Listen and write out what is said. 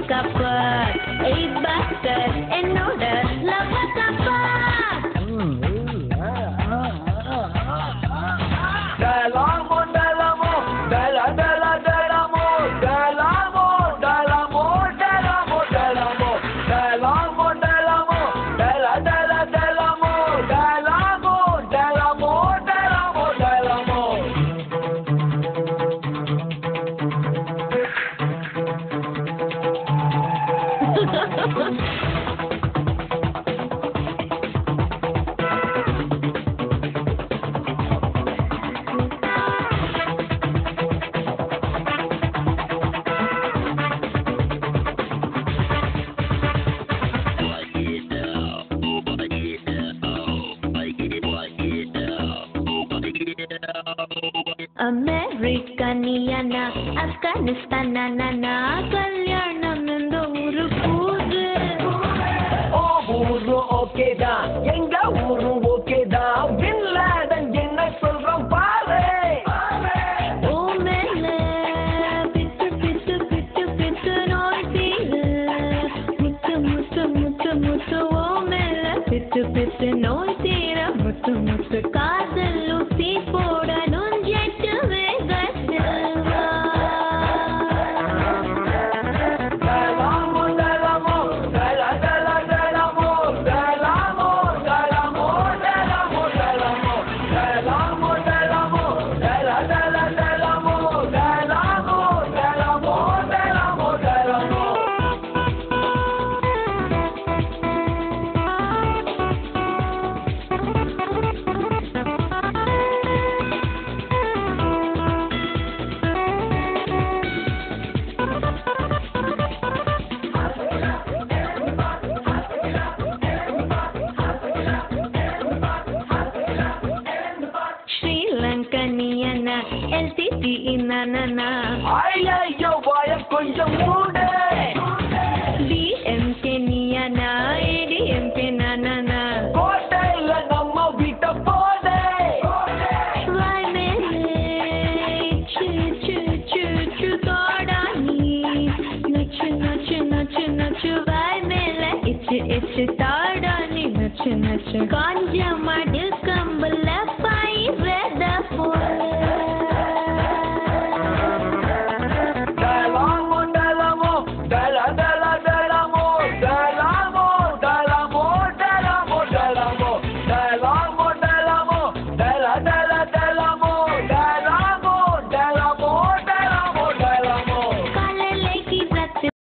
கப்பர் 8 பாஸ்கர் என்னோட லவ் கப்பர் டலாமோ டலாமோ டலா டலா டலாமோ டலாமோ டலாமோ டலாமோ டலாமோ டலாமோ டலாமோ டலா டலா டலாமோ டலாமோ டலாமோ டலாமோ டலாமோ அமெரிக்கனியனா ஆப்கானிஸ்தானா கல்யாணம் இந்த ஊரு போது ஓ ஊரு ஓகேதா எங்க ஊரு ஓகேதா பின் லாடன் என்ன சொல்றோம் பாரு ஓ மேல பித்து பித்து பித்து பித்து நோய் தீரு முத்து முத்து முத்து முத்து ஓ மேல பித்து பித்து நோய் தீர முத்து முத்து காதல் ஊசி போட நுஞ்சட்டு வேகத்தில் வா டலாமோ டலாமோ டலா டலா டலாமோ டலாமோ டலாமோ டலாமோ டலாமோ டலாமோ டலாமோ டலா டலா டலாமோ டலாமோ டலாமோ டலாமோ டலாமோ ஸ்ரீலங்கனியனா எல்டிடி இனனா ஐயோ வாய கொஞ்சம்